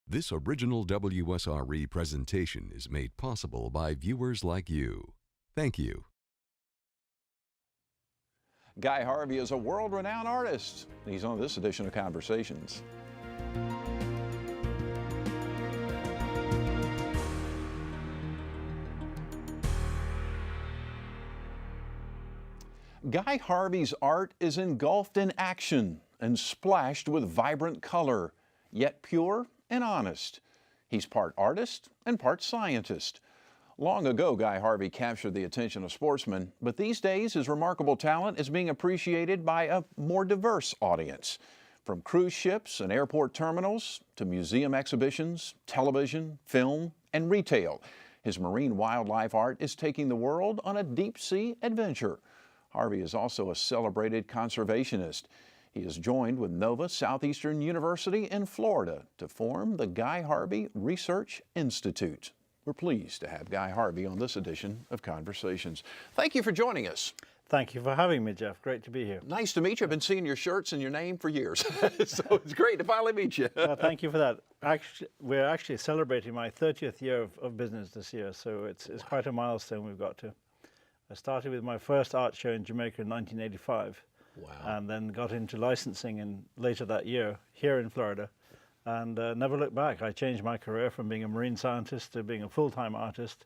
This original WSRE presentation is made possible by viewers like you. Thank you. Guy Harvey is a world-renowned artist. He's on this edition of Conversations. Guy Harvey's art is engulfed in action and splashed with vibrant color, yet pure and honest. He's part artist and part scientist. Long ago, Guy Harvey captured the attention of sportsmen, but these days his remarkable talent is being appreciated by a more diverse audience. From cruise ships and airport terminals to museum exhibitions, television, film, and retail, his marine wildlife art is taking the world on a deep-sea adventure. Harvey is also a celebrated conservationist. He is joined with Nova Southeastern University in Florida to form the Guy Harvey Research Institute. We're pleased to have Guy Harvey on this edition of Conversations. Thank you for joining us. Thank you for having me, Jeff. Great to be here. Nice to meet you. I've been seeing your shirts and your name for years, so it's great to finally meet you. Well, thank you for that. We're actually celebrating my 30th year of business this year, so it's quite a milestone we've got to. I started with my first art show in Jamaica in 1985. Wow. And then got into licensing later that year here in Florida, and never looked back. I changed my career from being a marine scientist to being a full-time artist,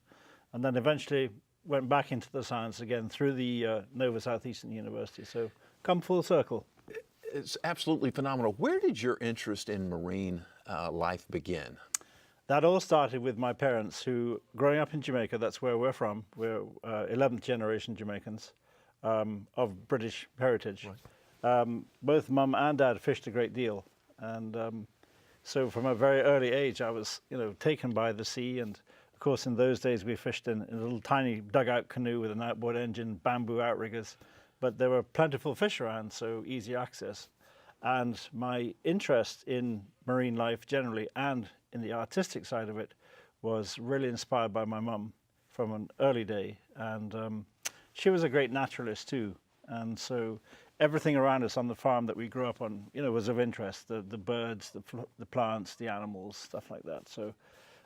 and then eventually went back into the science again through the Nova Southeastern University. So come full circle. It's absolutely phenomenal. Where did your interest in marine life begin? That all started with my parents, who, growing up in Jamaica, that's where we're from. We're 11th generation Jamaicans. Of British heritage. Right. Both Mum and Dad fished a great deal, and so from a very early age I was, taken by the sea. And of course, in those days we fished in a little tiny dugout canoe with an outboard engine, bamboo outriggers, but there were plentiful fish around, so easy access. And my interest in marine life generally and in the artistic side of it was really inspired by my mum from an early day, and she was a great naturalist too, and so everything around us on the farm that we grew up on, was of interest. The birds, the plants, the animals, stuff like that. So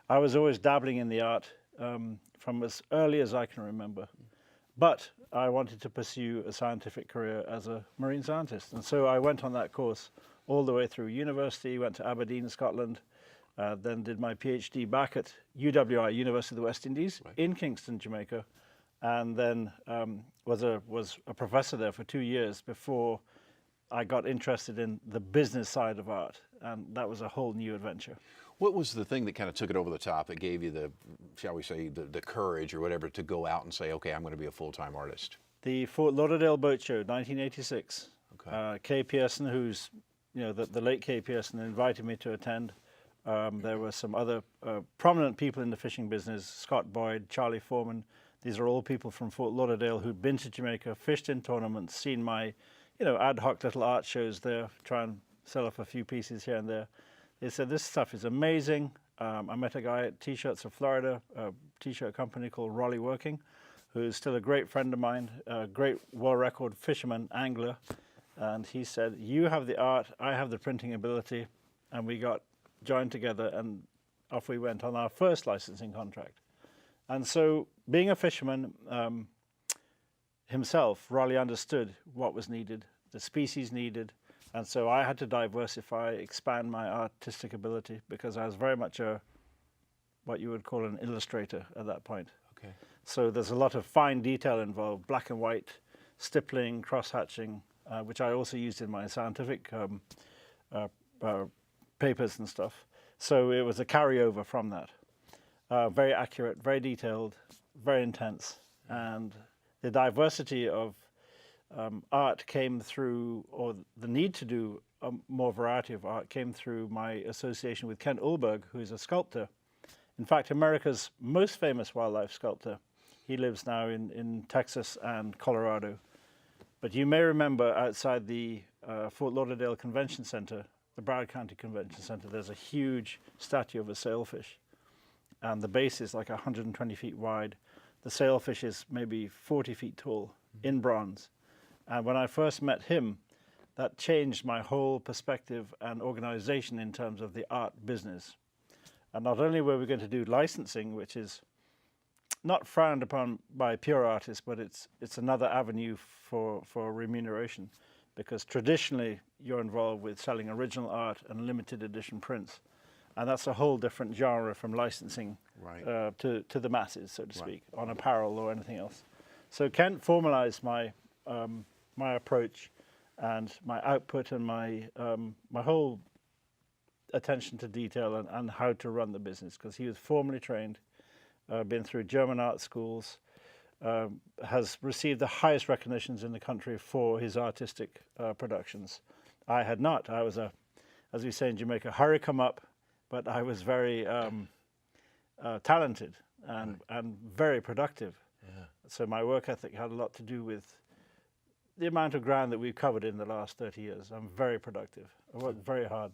I was always dabbling in the art from as early as I can remember. But I wanted to pursue a scientific career as a marine scientist, and so I went on that course all the way through university. Went to Aberdeen, Scotland, then did my PhD back at UWI, University of the West Indies, right, in Kingston, Jamaica. And then was a professor there for 2 years before I got interested in the business side of art, and that was a whole new adventure. What was the thing that kind of took it over the top, that gave you the, shall we say, the courage or whatever to go out and say, okay, I'm going to be a full-time artist? The Fort Lauderdale Boat Show, 1986. Okay. Kay Pearson, who's, the late Kay Pearson, invited me to attend. There were some other prominent people in the fishing business, Scott Boyd, Charlie Foreman. These are all people from Fort Lauderdale who'd been to Jamaica, fished in tournaments, seen my, ad hoc little art shows there, try and sell off a few pieces here and there. They said, this stuff is amazing. I met a guy at T-Shirts of Florida, a T-shirt company called Raleigh Working, who's still a great friend of mine, a great world record fisherman, angler. And he said, you have the art, I have the printing ability. And we got joined together, and off we went on our first licensing contract. And so, being a fisherman himself, Raleigh understood what was needed, the species needed, and so I had to diversify, expand my artistic ability, because I was very much what you would call an illustrator at that point. Okay. So there's a lot of fine detail involved, black and white, stippling, cross-hatching, which I also used in my scientific papers and stuff. So it was a carryover from that. Very accurate, very detailed, very intense, and the diversity of art came through, or the need to do a more variety of art came through my association with Kent Ulberg, who is a sculptor. In fact, America's most famous wildlife sculptor. He lives now in Texas and Colorado. But you may remember outside the Fort Lauderdale Convention Center, the Broward County Convention Center, there's a huge statue of a sailfish. And the base is like 120 feet wide. The sailfish is maybe 40 feet tall, in bronze. And when I first met him, that changed my whole perspective and organization in terms of the art business. And not only were we going to do licensing, which is not frowned upon by pure artists, but it's another avenue for remuneration, because traditionally you're involved with selling original art and limited edition prints, and that's a whole different genre from licensing to the masses, so to speak, on apparel or anything else. So Kent formalized my my approach and my output and my my whole attention to detail and how to run the business, because he was formally trained, been through German art schools, has received the highest recognitions in the country for his artistic productions. I had not. I was as we say in Jamaica, hurry come up, but I was very talented and very productive. Yeah. So my work ethic had a lot to do with the amount of ground that we've covered in the last 30 years. I'm very productive. I worked very hard.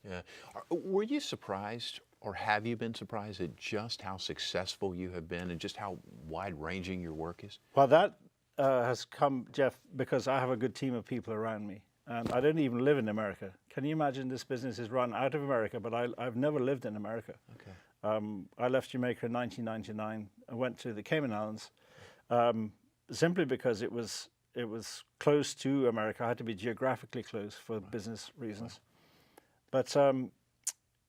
Yeah. Were you surprised, or have you been surprised at just how successful you have been and just how wide-ranging your work is? Well, that has come, Jeff, because I have a good team of people around me. And I don't even live in America. Can you imagine this business is run out of America, but I've never lived in America. Okay. I left Jamaica in 1999 and went to the Cayman Islands simply because it was close to America. I had to be geographically close for business reasons. But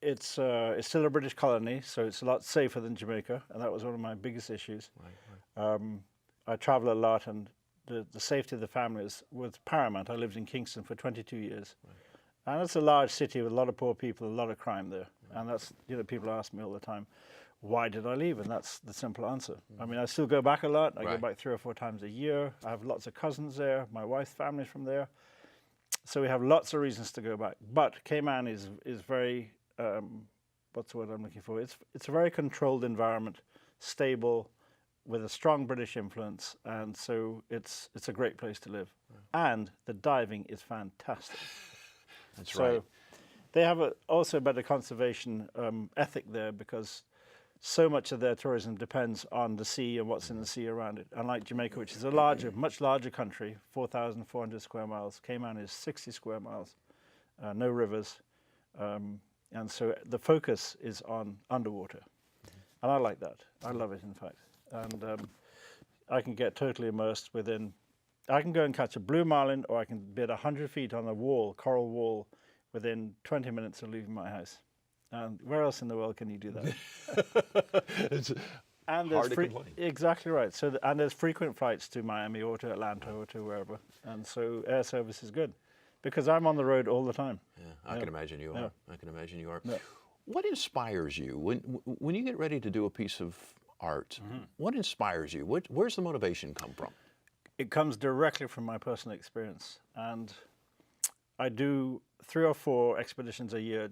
it's still a British colony, so it's a lot safer than Jamaica, and that was one of my biggest issues. I travel a lot, and the safety of the family was paramount. I lived in Kingston for 22 years. And it's a large city with a lot of poor people, a lot of crime there. And that's, people ask me all the time, why did I leave? And that's the simple answer. I mean, I still go back a lot. I go back 3 or 4 times a year. I have lots of cousins there. My wife's family's from there. So we have lots of reasons to go back. But Cayman is very, what's the word I'm looking for? It's a very controlled environment, stable, with a strong British influence, and so it's a great place to live. And the diving is fantastic. That's right. They have also a better conservation ethic there, because so much of their tourism depends on the sea and what's in the sea around it. Unlike Jamaica, which is a much larger country, 4,400 square miles, Cayman is 60 square miles, no rivers, and so the focus is on underwater. And I like that. I love it, in fact. And I can get totally immersed I can go and catch a blue marlin, or I can be at 100 feet on a coral wall, within 20 minutes of leaving my house. And where else in the world can you do that? It's and hard to complain. Exactly right. So and there's frequent flights to Miami or to Atlanta or to wherever. And so air service is good, because I'm on the road all the time. Yeah, I can imagine you are. Yeah. I can imagine you are. Yeah. What inspires you when you get ready to do a piece of art? What inspires you? Where's the motivation come from? It comes directly from my personal experience, and I do 3 or 4 expeditions a year,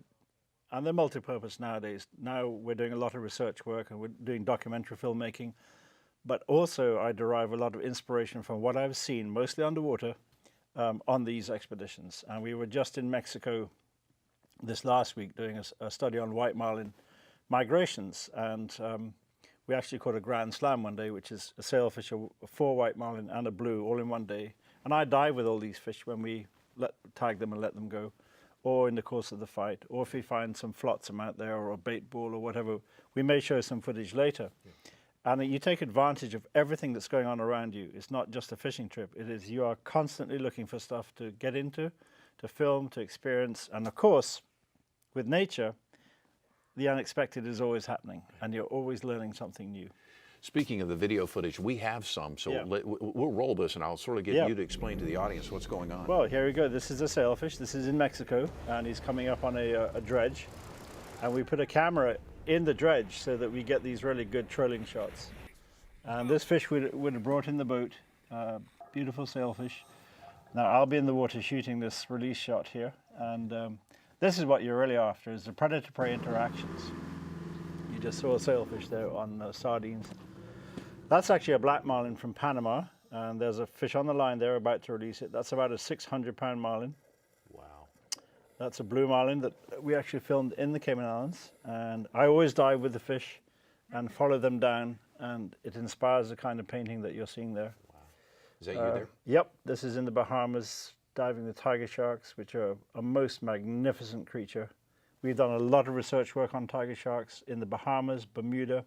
and they're multi-purpose nowadays. Now we're doing a lot of research work, and we're doing documentary filmmaking, but also I derive a lot of inspiration from what I've seen, mostly underwater, on these expeditions. And we were just in Mexico this last week doing a study on white marlin migrations, and we actually caught a grand slam one day, which is a sailfish, a 4 white marlin and a blue, all in one day. And I dive with all these fish when we tag them and let them go, or in the course of the fight, or if we find some flotsam out there or a bait ball or whatever, we may show some footage later. And you take advantage of everything that's going on around you. It's not just a fishing trip. It is, you are constantly looking for stuff to get into, to film, to experience. And of course, with nature, the unexpected is always happening, and you're always learning something new. Speaking of the video footage, we have some, so we'll roll this, and I'll sort of get you to explain to the audience what's going on. Well, here we go. This is a sailfish. This is in Mexico, and he's coming up on a dredge. And we put a camera in the dredge so that we get these really good trolling shots. And this fish would have brought in the boat. Beautiful sailfish. Now, I'll be in the water shooting this release shot here, and this is what you're really after, is the predator-prey interactions. You just saw a sailfish there on sardines. That's actually a black marlin from Panama, and there's a fish on the line there about to release it. That's about a 600-pound marlin. Wow. That's a blue marlin that we actually filmed in the Cayman Islands, and I always dive with the fish and follow them down, and it inspires the kind of painting that you're seeing there. Wow. Is that you there? Yep, this is in the Bahamas, diving with tiger sharks, which are a most magnificent creature, We've done a lot of research work on tiger sharks in the Bahamas, Bermuda,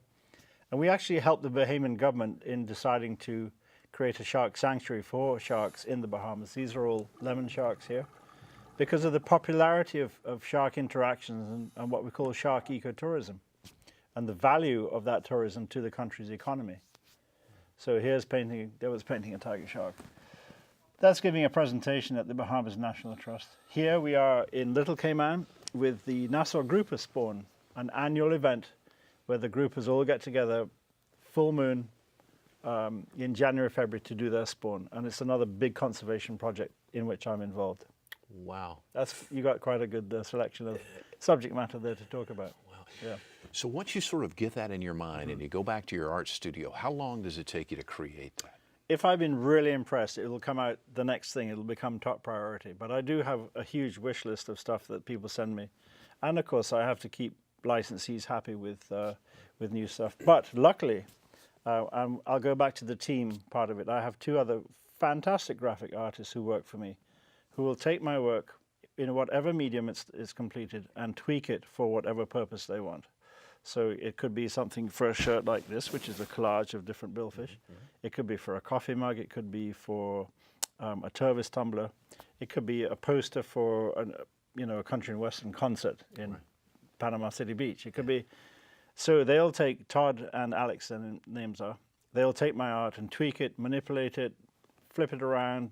and we actually helped the Bahamian government in deciding to create a shark sanctuary for sharks in the Bahamas. These are all lemon sharks here, because of the popularity of shark interactions and what we call shark ecotourism, and the value of that tourism to the country's economy. So here's painting, there was painting a tiger shark. That's giving a presentation at the Bahamas National Trust. Here we are in Little Cayman with the Nassau Grouper Spawn, an annual event where the groupers all get together, full moon, in January, February to do their spawn. And it's another big conservation project in which I'm involved. Wow. You got quite a good selection of subject matter there to talk about. Wow. Yeah. So once you sort of get that in your mind and you go back to your art studio, how long does it take you to create that? If I've been really impressed, it will come out the next thing. It'll become top priority. But I do have a huge wish list of stuff that people send me. And of course, I have to keep licensees happy with new stuff. But luckily, I'll go back to the team part of it. I have two other fantastic graphic artists who work for me, who will take my work in whatever medium it's completed and tweak it for whatever purpose they want. So it could be something for a shirt like this, which is a collage of different billfish. Mm-hmm. It could be for a coffee mug. It could be for a Tervis tumbler. It could be a poster for a country and western concert in Panama City Beach. It could be. So they'll take, Todd and Alex, their names are, they'll take my art and tweak it, manipulate it, flip it around,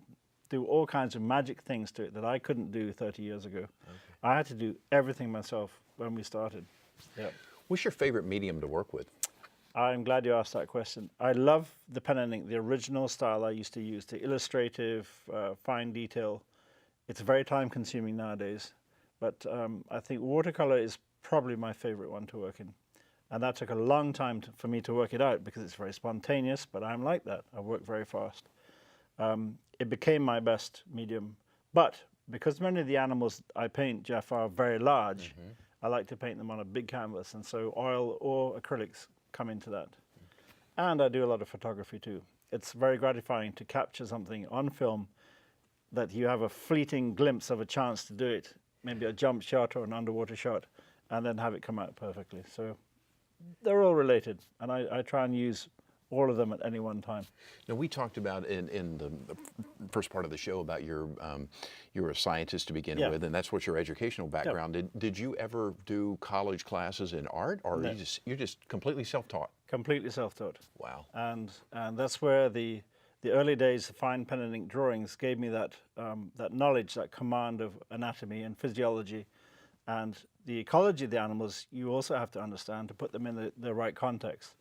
do all kinds of magic things to it that I couldn't do 30 years ago. Okay. I had to do everything myself when we started. Yeah. What's your favorite medium to work with? I'm glad you asked that question. I love the pen and ink, the original style I used to use, the illustrative, fine detail. It's very time consuming nowadays, but I think watercolor is probably my favorite one to work in. And that took a long time for me to work it out because it's very spontaneous, but I'm like that. I work very fast. It became my best medium. But because many of the animals I paint, Jeff, are very large, mm-hmm. I like to paint them on a big canvas. And so oil or acrylics come into that. And I do a lot of photography too. It's very gratifying to capture something on film that you have a fleeting glimpse of a chance to do it, maybe a jump shot or an underwater shot, and then have it come out perfectly. So they're all related, and I try and use all of them at any one time. Now, we talked about in the first part of the show about you're a scientist to begin with, and that's what your educational background. Yeah. Did you ever do college classes in art, or No. you're just completely self-taught? Completely self-taught. Wow. And that's where the early days of fine pen and ink drawings gave me that knowledge, that command of anatomy and physiology, and the ecology of the animals. You also have to understand to put them in the right context.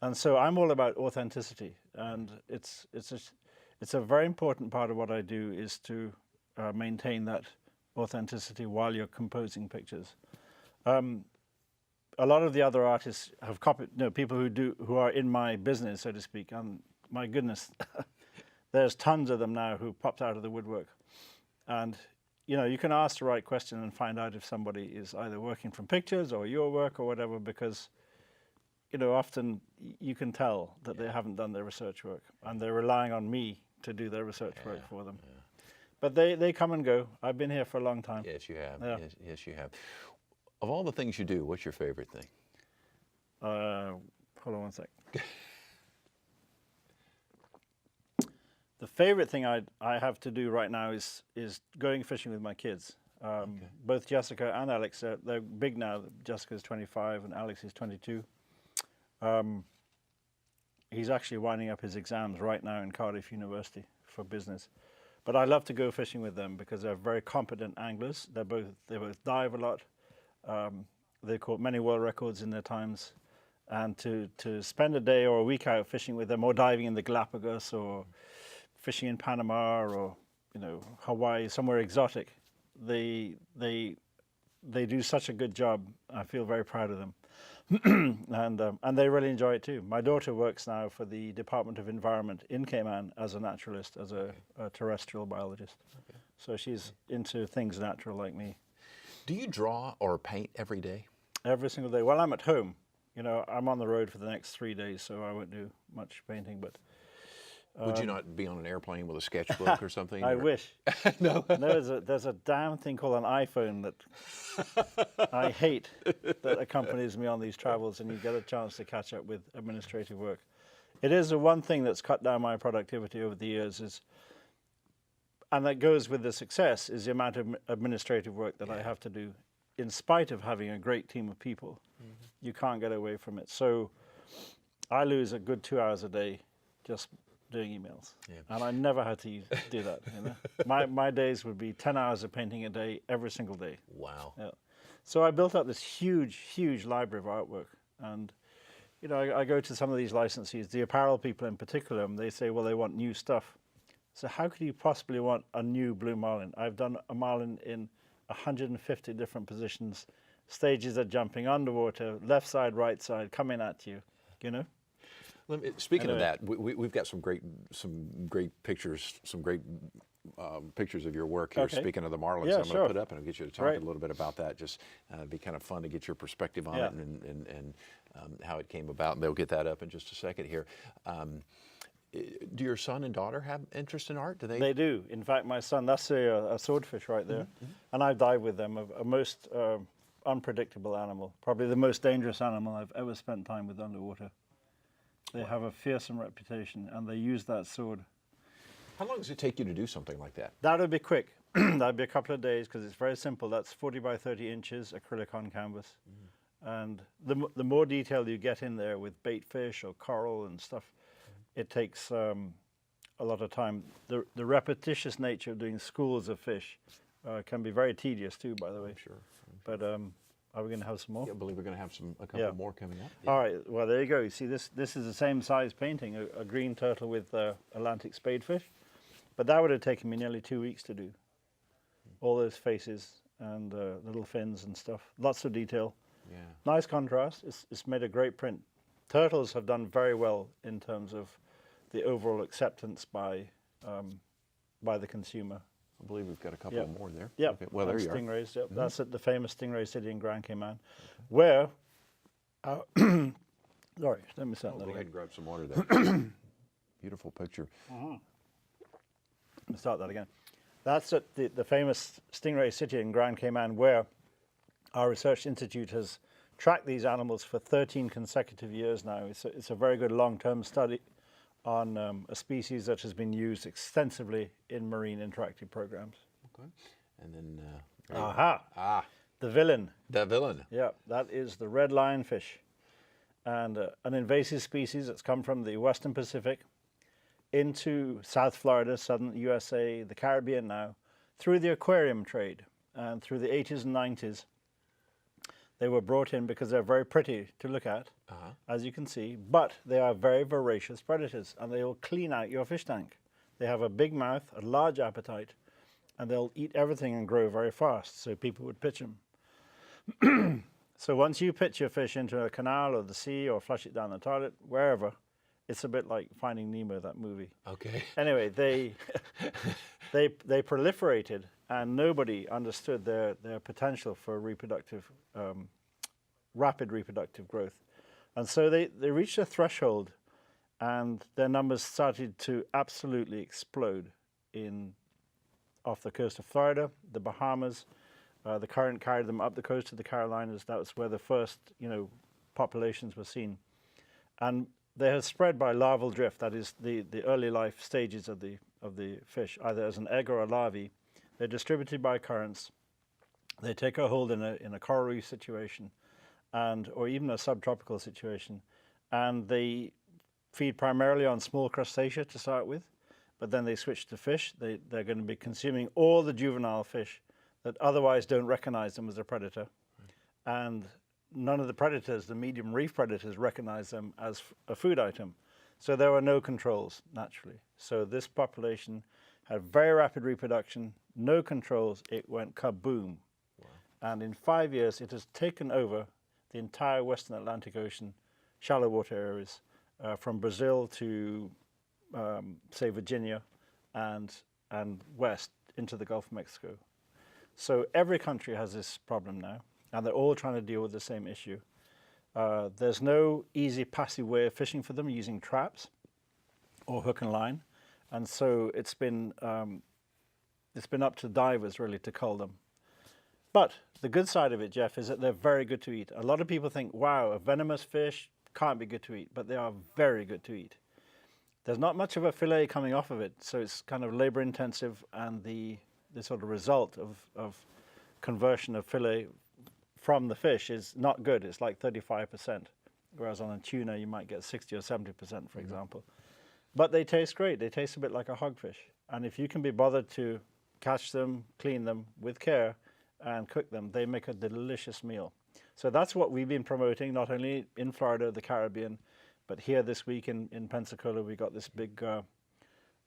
And so I'm all about authenticity, and it's a very important part of what I do is to maintain that authenticity while you're composing pictures. A lot of the other artists have copied, people who are in my business, so to speak, and my goodness, there's tons of them now who popped out of the woodwork. And you can ask the right question and find out if somebody is either working from pictures or your work or whatever, because often you can tell that they haven't done their research work, and they're relying on me to do their research work for them. Yeah. But they come and go. I've been here for a long time. Yes, you have. Yeah. Yes, you have. Of all the things you do, what's your favorite thing? Hold on one sec. The favorite thing I have to do right now is going fishing with my kids. Both Jessica and Alex, they're big now. Jessica's 25 and Alex is 22. He's actually winding up his exams right now in Cardiff University for business. But I love to go fishing with them because they're very competent anglers. They both dive a lot. They caught many world records in their times. And to spend a day or a week out fishing with them, or diving in the Galapagos, or fishing in Panama, or Hawaii, somewhere exotic, they do such a good job. I feel very proud of them. And they really enjoy it too. My daughter works now for the Department of Environment in Cayman as a naturalist, as a terrestrial biologist. Okay. So she's into things natural like me. Do you draw or paint every day? Every single day. Well, I'm at home. I'm on the road for the next 3 days, so I won't do much painting. But Would you not be on an airplane with a sketchbook or something? I or? wish. No. No, there's a damn thing called an iPhone that I hate that accompanies me on these travels, and you get a chance to catch up with administrative work. It is the one thing that's cut down my productivity over the years, and that goes with the success, is the amount of administrative work that I have to do. In spite of having a great team of people, you can't get away from it. So I lose a good 2 hours a day just doing emails. And I never had to do that. You know? My days would be 10 hours of painting a day every single day. Wow. Yeah. So I built up this huge library of artwork. And you know, I go to some of these licensees, the apparel people in particular, and they say, well, they want new stuff. So how could you possibly want a new blue marlin? I've done a marlin in 150 different positions, stages of jumping underwater, left side, right side, coming at you, you know? Speaking of that, we've got some great pictures, pictures of your work here. Okay. Speaking of the marlins, Yeah, I'm going sure. to put up and I'll get you to talk a little bit about that. Just it'd be kind of fun to get your perspective on it and how it came about. And they'll get that up in just a second here. Do your son and daughter have interest in art? Do they? They do. In fact, my son, that's a swordfish right there. And I've dived with them, a most unpredictable animal, probably the most dangerous animal I've ever spent time with underwater. They have a fearsome reputation, and they use that sword. How long does it take you to do something like that? That would be quick. That'd be a couple of days, because it's very simple. That's 40 by 30 inches acrylic on canvas. And the more detail you get in there with bait fish or coral and stuff, it takes a lot of time. The repetitious nature of doing schools of fish can be very tedious too, by the way. Sure. But are we going to have some more? Yeah, I believe we're going to have a couple more coming up. All right. Well, there you go. You see, this is the same size painting, a green turtle with Atlantic spadefish. But that would have taken me nearly 2 weeks to do. All those faces and little fins and stuff. Lots of detail. Yeah. Nice contrast. It's made a great print. Turtles have done very well in terms of the overall acceptance by the consumer. I believe we've got a couple more there. Yeah. Okay. Well, there you are. Stingrays. Yep. That's at the famous Stingray City in Grand Cayman, where. Sorry, let me start that Go again. ahead and grab some water there. Beautiful picture. Let me start that again. That's at the famous Stingray City in Grand Cayman, where our research institute has tracked these animals for 13 consecutive years now. It's a very good long-term study on a species that has been used extensively in marine interactive programs. Okay. And then. The villain. The villain. Yeah, that is the red lionfish, and an invasive species that's come from the Western Pacific into South Florida, southern USA, the Caribbean now, through the aquarium trade. And through the 80s and 90s, they were brought in because they're very pretty to look at, as you can see, but they are very voracious predators, and they will clean out your fish tank. They have a big mouth, a large appetite, and they'll eat everything and grow very fast, so people would pitch them. So once you pitch your fish into a canal or the sea or flush it down the toilet, wherever, it's a bit like Finding Nemo, that movie. Okay. Anyway, they proliferated, and nobody understood their potential for rapid reproductive growth. And so they reached a threshold, and their numbers started to absolutely explode off the coast of Florida, the Bahamas. The current carried them up the coast of the Carolinas. That was where the first, populations were seen. And they have spread by larval drift, that is the early life stages of the fish, either as an egg or a larvae. They're distributed by currents. They take a hold in a coral reef situation, or even a subtropical situation, and they feed primarily on small crustacea to start with, but then they switch to fish. They're going to be consuming all the juvenile fish that otherwise don't recognize them as a predator, and none of the predators, the medium reef predators, recognize them as a food item. So there were no controls, naturally. So this population had very rapid reproduction, no controls, it went kaboom. Wow. And in 5 years, it has taken over the entire Western Atlantic Ocean, shallow water areas, from Brazil to, say, Virginia, and west into the Gulf of Mexico. So every country has this problem now, and they're all trying to deal with the same issue. There's no easy passive way of fishing for them using traps or hook and line. And so it's been up to divers really to cull them. But the good side of it, Jeff, is that they're very good to eat. A lot of people think, wow, a venomous fish can't be good to eat, but they are very good to eat. There's not much of a fillet coming off of it, so it's kind of labor intensive, and the sort of result of conversion of fillet from the fish is not good. It's like 35%, whereas on a tuna you might get 60 or 70%, for example. But they taste great. They taste a bit like a hogfish. And if you can be bothered to catch them, clean them with care, and cook them, they make a delicious meal. So that's what we've been promoting, not only in Florida, the Caribbean, but here this week in Pensacola, we got this big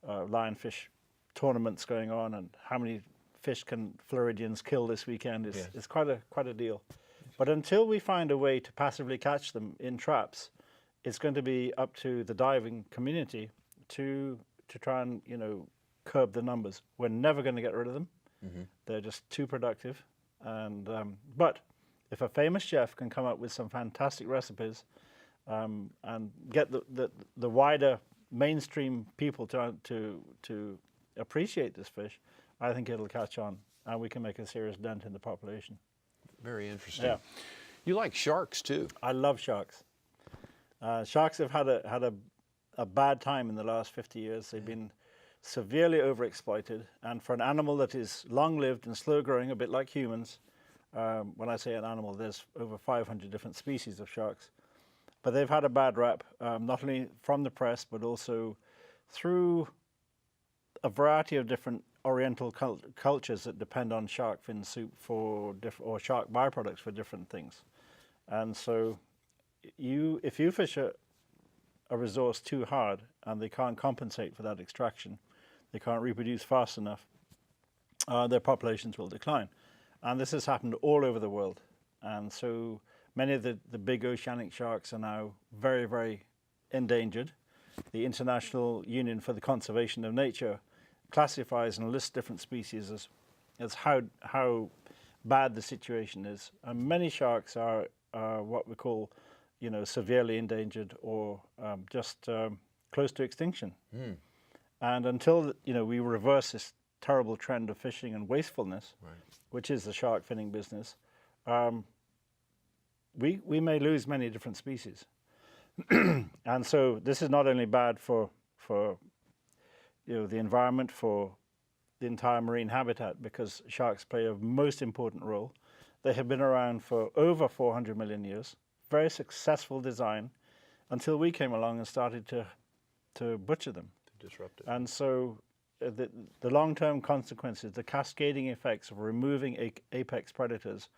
lionfish tournaments going on, and how many fish can Floridians kill this weekend is quite a deal. But until we find a way to passively catch them in traps, it's going to be up to the diving community to try and, you know, curb the numbers. We're never going to get rid of them. They're just too productive. And but if a famous chef can come up with some fantastic recipes and get the wider mainstream people to appreciate this fish, I think it'll catch on, and we can make a serious dent in the population. Very interesting. Yeah. You like sharks too. I love sharks. Sharks have had a bad time in the last 50 years. They've been severely overexploited, and for an animal that is long-lived and slow-growing, a bit like humans, when I say an animal, there's over 500 different species of sharks, but they've had a bad rap, not only from the press, but also through a variety of different oriental cultures that depend on shark fin soup or shark byproducts for different things. And so if you fish a resource too hard and they can't compensate for that extraction, they can't reproduce fast enough, their populations will decline. And this has happened all over the world. And so many of the big oceanic sharks are now very, very endangered. The International Union for the Conservation of Nature classifies and lists different species as how bad the situation is. And many sharks are what we call, you know, severely endangered or just close to extinction. And until, you know, we reverse this terrible trend of fishing and wastefulness, which is the shark finning business, we may lose many different species. And so this is not only bad for you know, the environment, for the entire marine habitat, because sharks play a most important role. They have been around for over 400 million years, very successful design, until we came along and started to butcher them. To disrupt it. And so the long-term consequences, the cascading effects of removing apex predators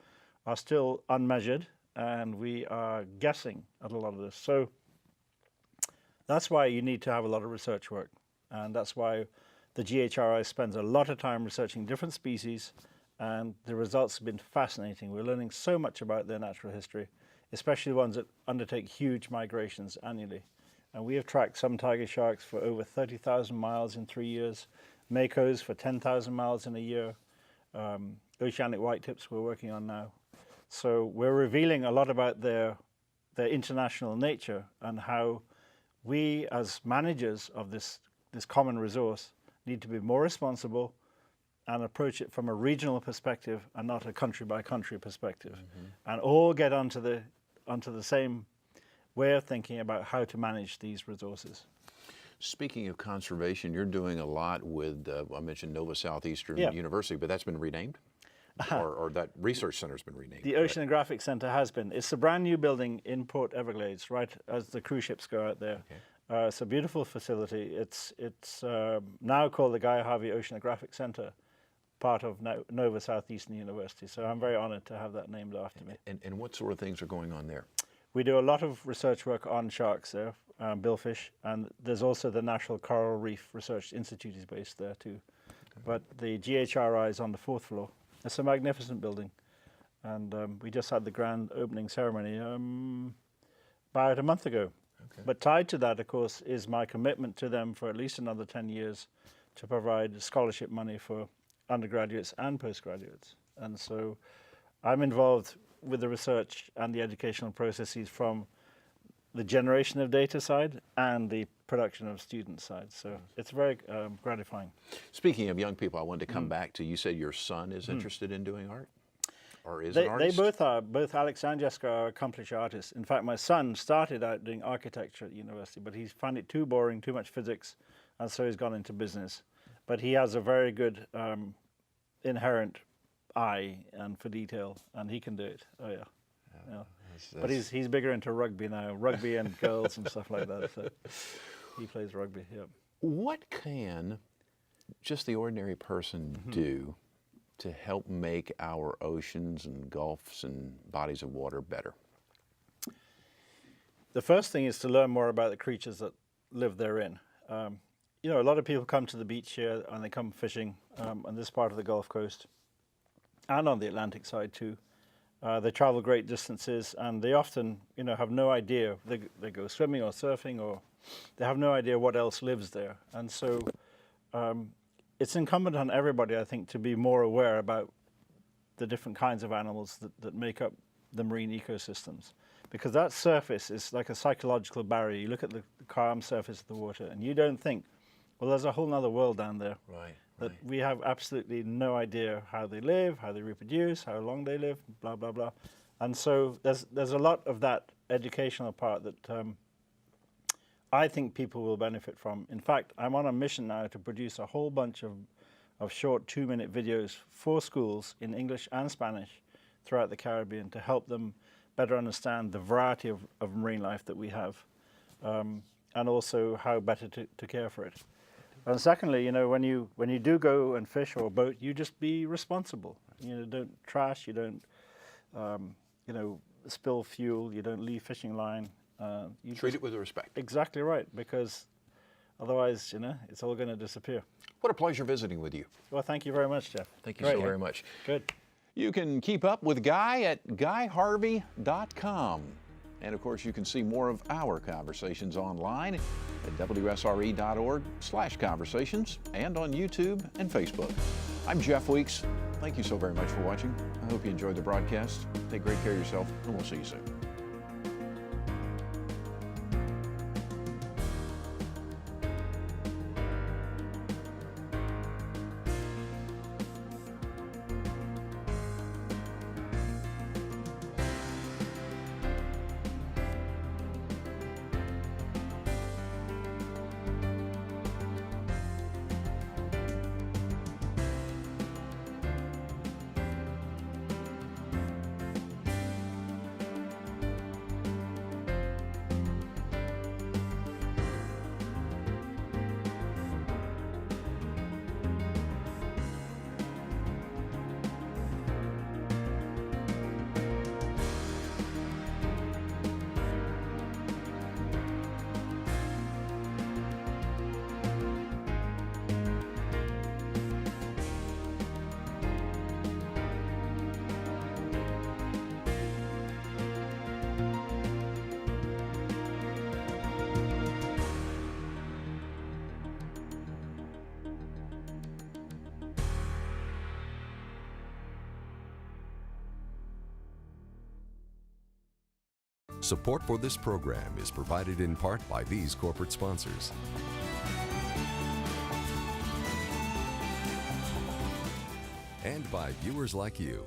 are still unmeasured, and we are guessing at a lot of this. So that's why you need to have a lot of research work. And that's why the GHRI spends a lot of time researching different species, and the results have been fascinating. We're learning so much about their natural history, especially the ones that undertake huge migrations annually. And we have tracked some tiger sharks for over 30,000 miles in 3 years, makos for 10,000 miles in a year, oceanic whitetips we're working on now. So we're revealing a lot about their international nature and how we, as managers of this common resource, need to be more responsible and approach it from a regional perspective and not a country-by-country perspective, and all get onto the same way of thinking about how to manage these resources. Speaking of conservation, you're doing a lot with, I mentioned Nova Southeastern University, but that's been renamed? Or that research center's been renamed? The Oceanographic Center has been. It's a brand new building in Port Everglades, right as the cruise ships go out there. Okay. It's a beautiful facility. It's now called the Harvey Oceanographic Center, part of Nova Southeastern University. So I'm very honored to have that named after me. And what sort of things are going on there? We do a lot of research work on sharks there, billfish, and there's also the National Coral Reef Research Institute is based there too. Okay. But the GHRI is on the 4th floor. It's a magnificent building, and we just had the grand opening ceremony about a month ago. Okay. But tied to that, of course, is my commitment to them for at least another 10 years to provide scholarship money for undergraduates and postgraduates. And so I'm involved with the research and the educational processes from the generation of data side and the production of student side. So it's very gratifying. Speaking of young people, I wanted to come back to, you said your son is interested in doing art? Or is an They artist? both are. Both Alex and Jessica are accomplished artists. In fact, my son started out doing architecture at university, but he found it too boring, too much physics, and so he's gone into business. But he has a very good inherent eye and for detail, and he can do it. Oh yeah. Yeah. But he's bigger into rugby now, rugby and girls and stuff like that. So he plays rugby. Yeah. What can just the ordinary person do to help make our oceans and gulfs and bodies of water better? The first thing is to learn more about the creatures that live therein. You know, a lot of people come to the beach here and they come fishing on this part of the Gulf Coast and on the Atlantic side too. They travel great distances and they often, you know, have no idea. They go swimming or surfing, or they have no idea what else lives there. And so it's incumbent on everybody, I think, to be more aware about the different kinds of animals that make up the marine ecosystems. Because that surface is like a psychological barrier. You look at the calm surface of the water and you don't think, well, there's a whole other world down there. Right. That we have absolutely no idea how they live, how they reproduce, how long they live, blah, blah, blah. And so there's a lot of that educational part that I think people will benefit from. In fact, I'm on a mission now to produce a whole bunch of short 2-minute videos for schools in English and Spanish throughout the Caribbean to help them better understand the variety of marine life that we have, and also how better to care for it. And secondly, you know, when you do go and fish or boat, you just be responsible. You know, don't trash, you don't, you know, spill fuel, you don't leave fishing line. You Treat it with respect. Exactly right, because otherwise, you know, it's all going to disappear. What a pleasure visiting with you. Well, thank you very much, Jeff. Thank you Great. so very much. Good. You can keep up with Guy at guyharvey.com. And of course, you can see more of our conversations online at wsre.org/conversations and on YouTube and Facebook. I'm Jeff Weeks. Thank you so very much for watching. I hope you enjoyed the broadcast. Take great care of yourself, and we'll see you soon. Support for this program is provided in part by these corporate sponsors. And by viewers like you.